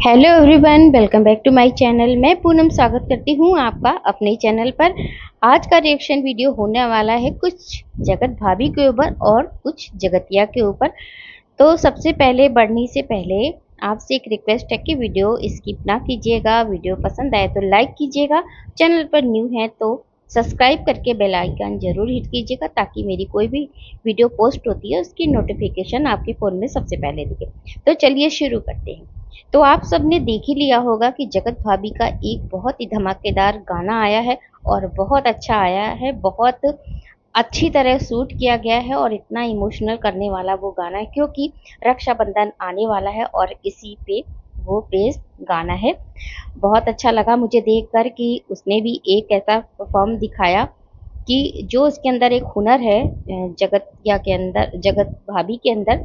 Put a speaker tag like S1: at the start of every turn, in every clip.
S1: Hello everyone, welcome back to my channel. मैं पूनम स्वागत करती हूँ आपका अपने चैनल पर। आज का रिएक्शन वीडियो होने वाला है कुछ जगत भाभी के ऊपर और कुछ जगतिया के ऊपर। तो सबसे पहले बढ़ने से पहले आपसे एक रिक्वेस्ट है कि वीडियो स्किप ना कीजिएगा। वीडियो पसंद आए तो लाइक कीजिएगा, चैनल पर न्यू है तो सब्सक्राइब करके बेल आइकन जरूर हिट कीजिएगा ताकि मेरी कोई भी वीडियो पोस्ट होती है उसकी नोटिफिकेशन आपके फ़ोन में सबसे पहले दिखे। तो चलिए शुरू करते हैं। तो आप सबने देख ही लिया होगा कि जगत भाभी का एक बहुत ही धमाकेदार गाना आया है और बहुत अच्छा आया है, बहुत अच्छी तरह शूट किया गया है और इतना इमोशनल करने वाला वो गाना है क्योंकि रक्षाबंधन आने वाला है और इसी पे वो बेस्ड गाना है। बहुत अच्छा लगा मुझे देखकर कि उसने भी एक ऐसा परफॉर्म दिखाया कि जो उसके अंदर एक हुनर है, जगतिया के अंदर, जगत भाभी के अंदर,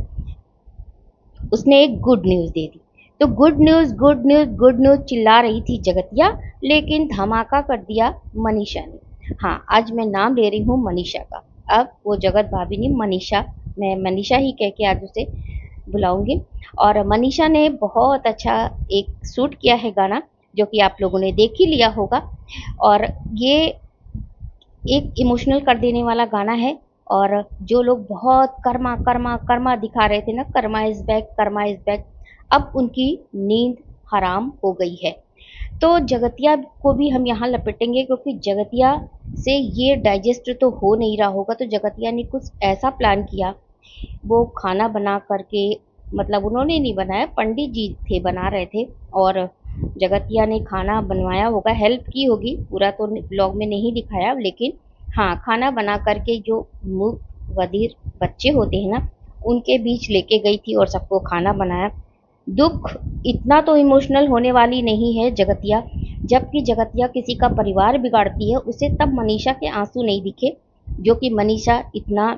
S1: उसने एक गुड न्यूज़ दे दी। तो good news good news good news चिल्ला रही थी जगतिया, लेकिन धमाका कर दिया मनीषा ने। हाँ, आज मैं नाम ले रही हूँ मनीषा का। अब वो जगत भाभी नहीं, मनीषा, मैं मनीषा ही कह के आज उसे बुलाऊंगी। और मनीषा ने बहुत अच्छा एक शूट किया है गाना, जो कि आप लोगों ने देख ही लिया होगा। और ये एक इमोशनल कर देने वाला गाना है। और जो लोग बहुत कर्मा कर्मा कर्मा दिखा रहे थे ना, Karma is back, Karma is back, अब उनकी नींद हराम हो गई है। तो जगतिया को भी हम यहाँ लपेटेंगे क्योंकि जगतिया से ये डाइजेस्ट तो हो नहीं रहा होगा। तो जगतिया ने कुछ ऐसा प्लान किया, वो खाना बना करके, मतलब उन्होंने नहीं बनाया, पंडित जी थे बना रहे थे, और जगतिया ने खाना बनवाया होगा, हेल्प की होगी। पूरा तो ब्लॉग में नहीं दिखाया, लेकिन हाँ, खाना बना करके जो मूक बधिर बच्चे होते हैं ना, उनके बीच लेके गई थी और सबको खाना बनाया। दुख इतना तो इमोशनल होने वाली नहीं है जगतिया। जबकि जगतिया किसी का परिवार बिगाड़ती है उसे तब मनीषा के आंसू नहीं दिखे, जो कि मनीषा इतना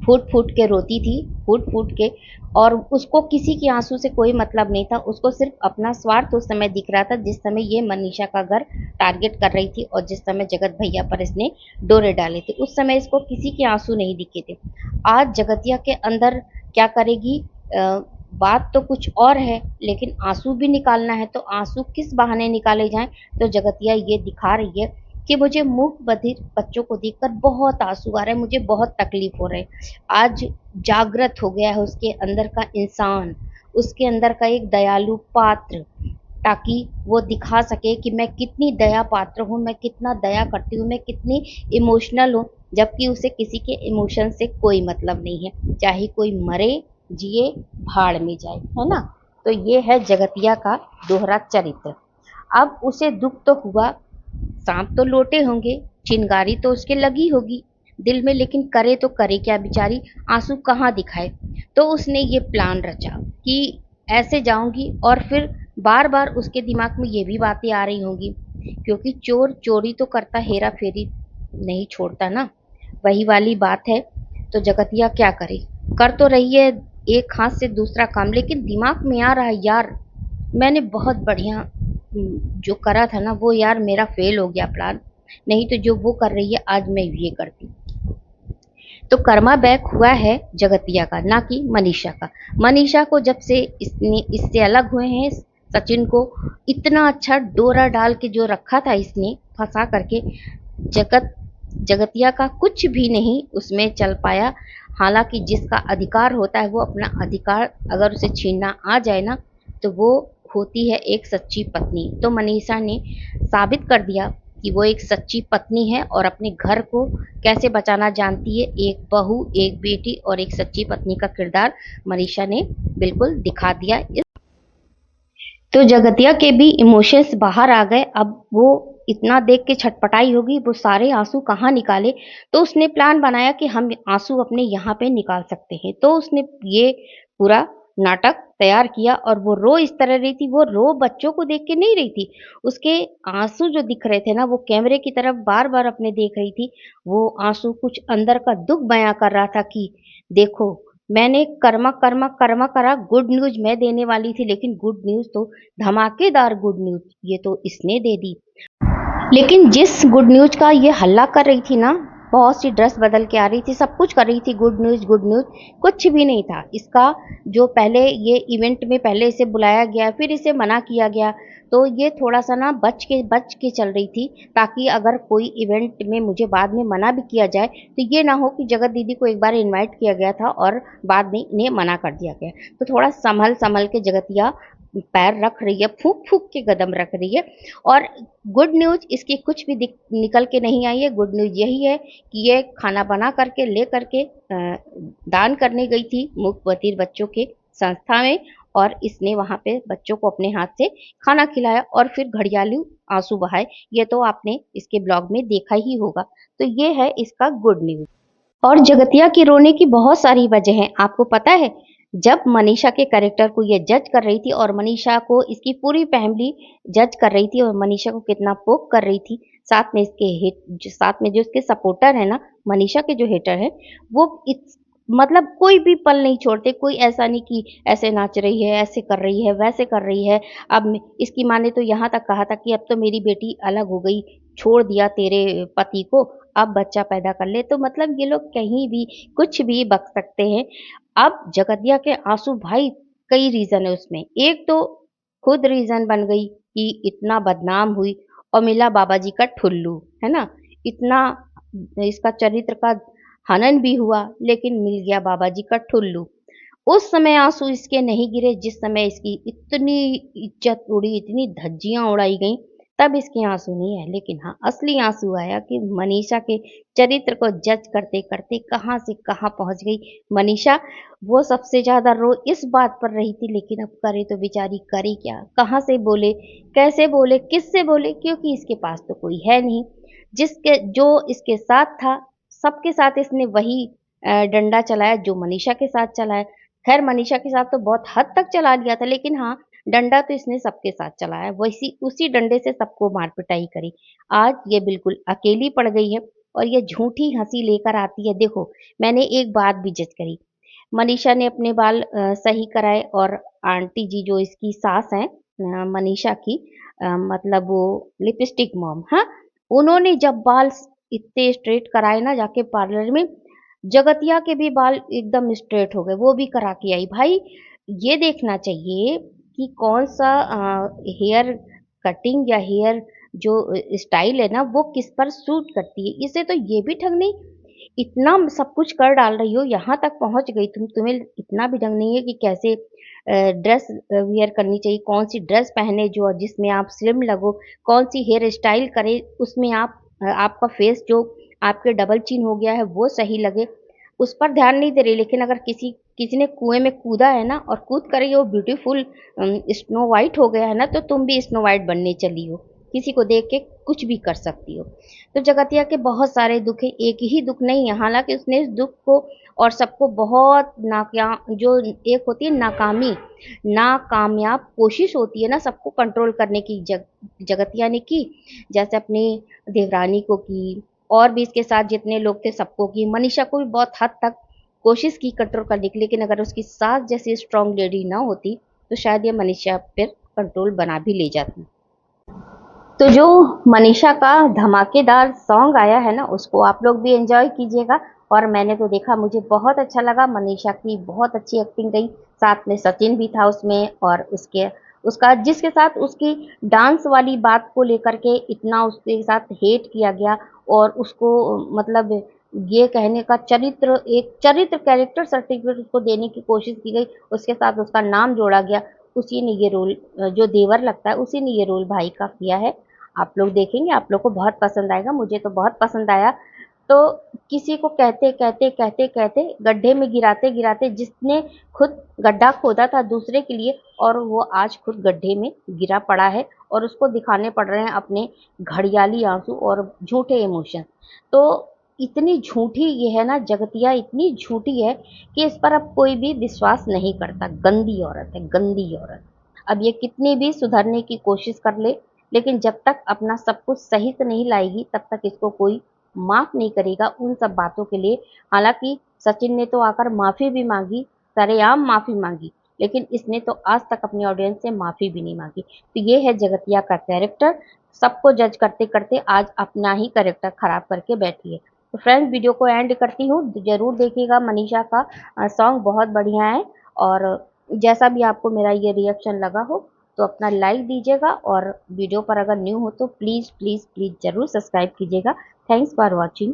S1: फूट फूट के रोती थी, फूट फूट के, और उसको किसी के आंसू से कोई मतलब नहीं था। उसको सिर्फ अपना स्वार्थ उस समय दिख रहा था, जिस समय ये मनीषा का घर टारगेट कर रही थी और जिस समय जगत भैया पर इसने डोरे डाले थे, उस समय इसको किसी के आंसू नहीं दिखे थे। आज जगतिया के अंदर क्या करेगी, बात तो कुछ और है, लेकिन आंसू भी निकालना है। तो आंसू किस बहाने निकाले जाएं, तो जगतिया ये दिखा रही है कि मुझे मूक बधिर बच्चों को देखकर बहुत आंसू आ रहे हैं, मुझे बहुत तकलीफ हो रही है। आज जागृत हो गया है उसके अंदर का इंसान, उसके अंदर का एक दयालु पात्र, ताकि वो दिखा सके कि मैं कितनी दया पात्र हूँ, मैं कितना दया करती हूँ, मैं कितनी इमोशनल हूँ। जबकि उसे किसी के इमोशन से कोई मतलब नहीं है, चाहे कोई मरे जिए भाड़ में जाए, है ना। तो ये है जगतिया का दोहरा चरित्र। अब उसे दुख तो हुआ, सांप तो लोटे होंगे, चिंगारी तो उसके लगी होगी दिल में, लेकिन करे तो करे क्या बेचारी, आंसू कहाँ दिखाए। तो उसने ये प्लान रचा कि ऐसे जाऊंगी, और फिर बार बार उसके दिमाग में ये भी बातें आ रही होंगी, क्योंकि चोर चोरी तो करता, हेरा फेरी नहीं छोड़ता ना, वही वाली बात है। तो जगतिया क्या करे, कर तो रही है एक हाथ से दूसरा काम, लेकिन दिमाग में आ रहा है, यार मैंने बहुत बढ़िया जो करा था ना वो, यार मेरा फेल हो गया प्लान, नहीं तो जो वो कर रही है आज मैं ये करती। तो कर्मा बैक हुआ है जगतिया का, ना कि मनीषा का। मनीषा को जब से इससे अलग हुए हैं, सचिन को इतना अच्छा डोरा डाल के जो रखा था इसने फंसा करके, जगतिया का कुछ भी नहीं उसमें चल पाया। हालांकि जिसका अधिकार होता है, वो अपना अधिकार अगर उसे छीनना आ जाए ना, तो वो होती है एक सच्ची पत्नी। तो मनीषा ने साबित कर दिया कि वो एक सच्ची पत्नी है और अपने घर को कैसे बचाना जानती है। एक बहू, एक बेटी और एक सच्ची पत्नी का किरदार मनीषा ने बिल्कुल दिखा दिया। तो जगतिया के भी इमोशंस बाहर आ गए। अब वो इतना देख के छटपटाई होगी, वो सारे आंसू कहाँ निकाले। तो उसने प्लान बनाया कि हम आंसू अपने यहाँ पे निकाल सकते हैं। तो उसने ये पूरा नाटक तैयार किया, और वो रो इस तरह रही थी, वो रो बच्चों को देख के नहीं रही थी, उसके आंसू जो दिख रहे थे ना, वो कैमरे की तरफ बार बार अपने देख रही थी। वो आंसू कुछ अंदर का दुख बयां कर रहा था कि देखो, मैंने कर्मा कर्मा कर्मा करा, गुड न्यूज मैं देने वाली थी, लेकिन गुड न्यूज तो, धमाकेदार गुड न्यूज ये तो इसने दे दी। लेकिन जिस गुड न्यूज का ये हल्ला कर रही थी ना, बहुत सी ड्रेस बदल के आ रही थी, सब कुछ कर रही थी, गुड न्यूज़ गुड न्यूज़, कुछ भी नहीं था इसका। जो पहले ये इवेंट में पहले इसे बुलाया गया, फिर इसे मना किया गया, तो ये थोड़ा-सा ना बच के चल रही थी, ताकि अगर कोई इवेंट में मुझे बाद में मना भी किया जाए, तो ये ना हो कि जगत दीदी को एक बार इनवाइट किया गया था और बाद में इन्हें मना कर दिया गया। तो थोड़ा संभल-संभल के जगतिया पैर रख रही है, फूँक-फूँक के कदम रख रही है। और गुड न्यूज़ इसकी कुछ भी निकल के नहीं आई है। गुड न्यूज़ यही है कि ये खाना बना करके ले करके दान करने गई थी मूक बधिर बच्चों के संस्था में, और इसने वहाँ पे बच्चों को अपने हाथ से खाना खिलाया और फिर घड़ियालू आंसू बहाए। ये तो आपने इसके ब्लॉग में देखा ही होगा। तो ये है इसका गुड न्यूज़। और जगतिया की रोने की बहुत सारी वजह हैं। आपको पता है, जब मनीषा के कैरेक्टर को ये जज कर रही थी और मनीषा को इसकी पूरी फैमिली जज कर रही थी और मनीषा को कितना पोक कर रही थी, साथ में साथ में जो इसके सपोर्टर है ना, मनीषा के जो हेटर है, वो मतलब कोई भी पल नहीं छोड़ते। कोई ऐसा नहीं कि ऐसे नाच रही है, ऐसे कर रही है, वैसे कर रही है। इसकी माँ ने तो यहाँ तक कहा था कि अब तो मेरी बेटी अलग हो गई, छोड़ दिया तेरे पति को, अब बच्चा पैदा कर ले। तो मतलब ये लोग कहीं भी कुछ भी बक सकते हैं। अब जगतिया के आंसू भाई, कई रीजन है उसमें। एक तो खुद रीजन बन गई कि इतना बदनाम हुई और मिला बाबा जी का ठुल्लू, है ना। इतना इसका चरित्र का हनन भी हुआ, लेकिन मिल गया बाबा जी का ठुल्लू। उस समय आंसू इसके नहीं गिरे जिस समय इसकी इतनी इज्जत उड़ी, इतनी धज्जियां उड़ाई गई, तब इसके आंसू नहीं आए। लेकिन हाँ, असली आंसू आया कि मनीषा के चरित्र को जज करते करते कहाँ से कहाँ पहुंच गई मनीषा। वो सबसे ज्यादा रो इस बात पर रही थी, लेकिन अब करे तो बेचारी करे क्या, कहाँ से बोले, कैसे बोले, किससे बोले, क्योंकि इसके पास तो कोई है नहीं। जिसके जो इसके साथ था, सबके साथ इसने वही डंडा चलाया जो मनीषा के साथ चलाया। खैर मनीषा के साथ तो बहुत हद तक चला लिया था, लेकिन हाँ, डंडा तो इसने सबके साथ चलाया, वैसी उसी डंडे से सबको मार पिटाई करी। आज ये बिल्कुल अकेली पड़ गई है और ये झूठी हंसी लेकर आती है। देखो, मैंने एक बात भी जज करी, मनीषा ने अपने बाल सही कराए, और आंटी जी जो इसकी सास हैं मनीषा की, मतलब वो लिपस्टिक मॉम, हाँ, उन्होंने जब बाल इतने स्ट्रेट कराए ना जाके पार्लर में, जगतिया के भी बाल एकदम स्ट्रेट हो गए, वो भी करा के आई। भाई, ये देखना चाहिए कि कौन सा हेयर कटिंग या हेयर जो स्टाइल है ना, वो किस पर सूट करती है। इसे तो ये भी ढंग नहीं, इतना सब कुछ कर डाल रही हो, यहाँ तक पहुंच गई तुम्हें इतना भी ढंग नहीं है कि कैसे ड्रेस वियर करनी चाहिए, कौन सी ड्रेस पहने जो जिसमें आप स्लिम लगो, कौन सी हेयर स्टाइल करे उसमें आपका फेस जो आपके डबल चिन हो गया है वो सही लगे, उस पर ध्यान नहीं दे रही। लेकिन अगर किसी किसी ने कुएं में कूदा है ना और कूद कर ये वो ब्यूटीफुल स्नो वाइट हो गया है ना, तो तुम भी स्नो वाइट बनने चली हो, किसी को देख के कुछ भी कर सकती हो। तो जगतिया के बहुत सारे दुख है, एक ही दुख नहीं है। हालांकि उसने इस दुख को और सबको बहुत नाका जो एक होती है नाकामी, नाकामयाब कोशिश होती है ना सबको कंट्रोल करने की, जगतिया ने की। जैसे अपनी देवरानी को की, और भी इसके साथ जितने लोग थे सबको की, मनीषा को भी बहुत हद तक कोशिश की कंट्रोल करने की। लेकिन अगर उसकी सास जैसी स्ट्रांग लेडी ना होती, तो शायद ये मनीषा पर कंट्रोल बना भी ले जाती। तो जो मनीषा का धमाकेदार सॉन्ग आया है ना, उसको आप लोग भी एंजॉय कीजिएगा। और मैंने तो देखा, मुझे बहुत अच्छा लगा, मनीषा की बहुत अच्छी एक्टिंग गई, साथ में सचिन भी था उसमें, और उसका जिसके साथ उसकी डांस वाली बात को लेकर के इतना उसके साथ हेट किया गया, और उसको मतलब ये कहने का एक चरित्र कैरेक्टर सर्टिफिकेट उसको देने की कोशिश की गई, उसके साथ उसका नाम जोड़ा गया। उसी ने ये रोल, जो देवर लगता है, उसी ने ये रोल भाई का किया है। आप लोग देखेंगे, आप लोग को बहुत पसंद आएगा, मुझे तो बहुत पसंद आया। तो किसी को कहते कहते कहते कहते गड्ढे में गिराते गिराते, जिसने खुद गड्ढा खोदा था दूसरे के लिए, और वो आज खुद गड्ढे में गिरा पड़ा है, और उसको दिखाने पड़ रहे हैं अपने घड़ियाली आंसू और झूठे इमोशन। तो इतनी झूठी ये है ना जगतिया, इतनी झूठी है कि इस पर अब कोई भी विश्वास नहीं करता। गंदी औरत है, गंदी औरत। अब ये कितनी भी सुधरने की कोशिश कर ले, लेकिन जब तक अपना सब कुछ सही से नहीं लाएगी, तब तक इसको कोई माफ नहीं करेगा उन सब बातों के लिए। हालांकि सचिन ने तो आकर माफी भी मांगी, सरेआम माफी मांगी, लेकिन इसने तो आज तक अपनी ऑडियंस से माफी भी नहीं मांगी। तो ये है जगतिया का कैरेक्टर। सबको जज करते करते आज अपना ही कैरेक्टर खराब करके बैठी है। तो फ्रेंड्स वीडियो को एंड करती हूँ, ज़रूर देखिएगा। मनीषा का सॉन्ग बहुत बढ़िया है। और जैसा भी आपको मेरा ये रिएक्शन लगा हो तो अपना लाइक दीजिएगा, और वीडियो पर अगर न्यू हो तो प्लीज़ प्लीज़ प्लीज़ ज़रूर सब्सक्राइब कीजिएगा। Thanks for watching.